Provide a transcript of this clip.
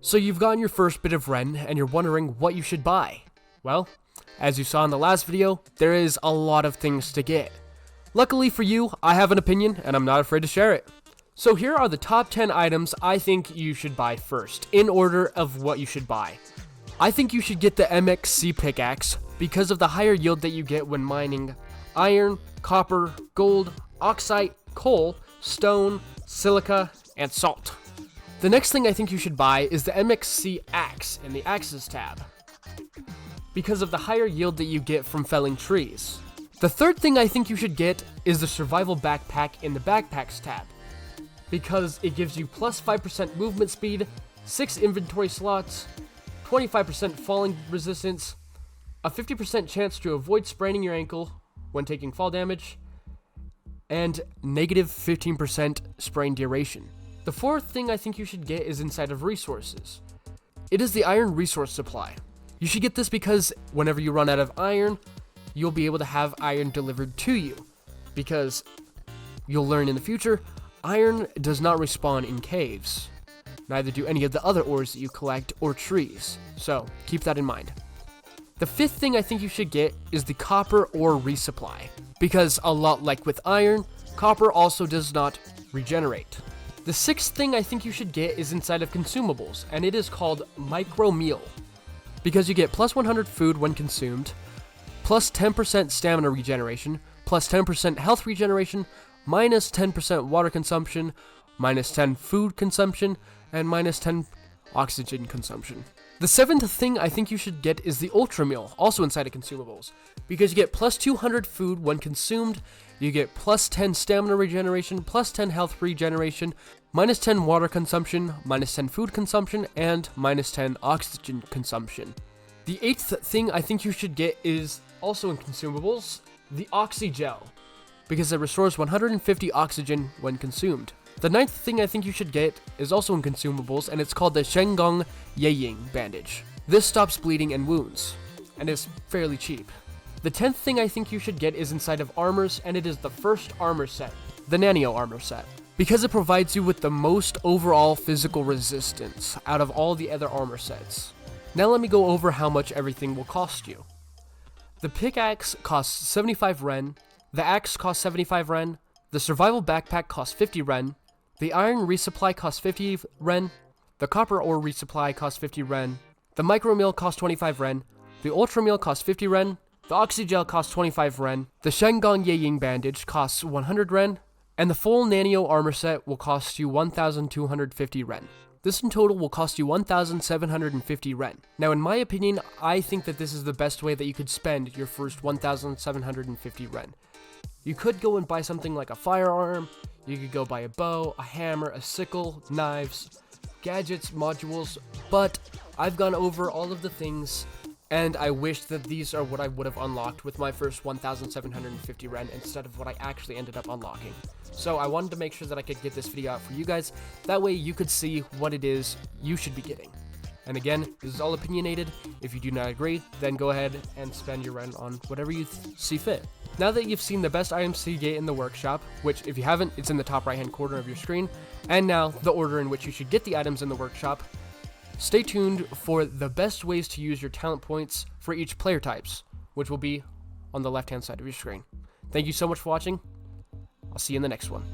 So you've gotten your first bit of Ren, and you're wondering what you should buy. Well, as you saw in the last video, there is a lot of things to get. Luckily for you, I have an opinion, and I'm not afraid to share it. So here are the top 10 items I think you should buy first, in order of what you should buy. I think you should get the MXC pickaxe, because of the higher yield that you get when mining iron, copper, gold, oxide, coal, stone, silica, and salt. The next thing I think you should buy is the MXC axe in the axes tab, because of the higher yield that you get from felling trees. The third thing I think you should get is the survival backpack in the backpacks tab, because it gives you plus 5% movement speed, 6 inventory slots, 25% falling resistance, a 50% chance to avoid spraining your ankle when taking fall damage, and negative 15% sprain duration. The fourth thing I think you should get is inside of resources. It is the iron resource supply. You should get this because whenever you run out of iron, you'll be able to have iron delivered to you. Because you'll learn in the future, iron does not respawn in caves. Neither do any of the other ores that you collect or trees. So keep that in mind. The fifth thing I think you should get is the copper ore resupply. Because a lot like with iron, copper also does not regenerate. The sixth thing I think you should get is inside of consumables, and it is called micro meal. Because you get plus 100 food when consumed, plus 10% stamina regeneration, plus 10% health regeneration, minus 10% water consumption, minus 10 food consumption, and minus 10 oxygen consumption. The seventh thing I think you should get is the ultra meal, also inside of consumables. Because you get plus 200 food when consumed, you get plus 10 stamina regeneration, plus 10 health regeneration, minus 10 water consumption, minus 10 food consumption, and minus 10 oxygen consumption. The eighth thing I think you should get is also in consumables, the Oxy Gel, because it restores 150 oxygen when consumed. The ninth thing I think you should get is also in consumables, and it's called the Shenggong Yeying bandage. This stops bleeding and wounds, and is fairly cheap. The 10th thing I think you should get is inside of armors, and it is the first armor set, the Nano armor set, because it provides you with the most overall physical resistance out of all the other armor sets. Now let me go over how much everything will cost you. The pickaxe costs 75 Ren, the axe costs 75 Ren, the survival backpack costs 50 Ren, the iron resupply costs 50 Ren, the copper ore resupply costs 50 Ren, the micro meal costs 25 Ren, the ultra meal costs 50 Ren, the Oxygel costs 25 Ren, the Shenggong Yeying bandage costs 100 Ren, and the full Nano armor set will cost you 1,250 Ren. This in total will cost you 1,750 Ren. Now in my opinion, I think that this is the best way that you could spend your first 1,750 Ren. You could go and buy something like a firearm, you could go buy a bow, a hammer, a sickle, knives, gadgets, modules, but I've gone over all of the things, and I wish that these are what I would have unlocked with my first 1,750 Ren instead of what I actually ended up unlocking. So I wanted to make sure that I could get this video out for you guys, that way you could see what it is you should be getting. And again, this is all opinionated. If you do not agree, then go ahead and spend your Ren on whatever you see fit. Now that you've seen the best items to get in the workshop, which if you haven't, it's in the top right hand corner of your screen, and now the order in which you should get the items in the workshop, stay tuned for the best ways to use your talent points for each player types, which will be on the left hand side of your screen. Thank you so much for watching. I'll see you in the next one.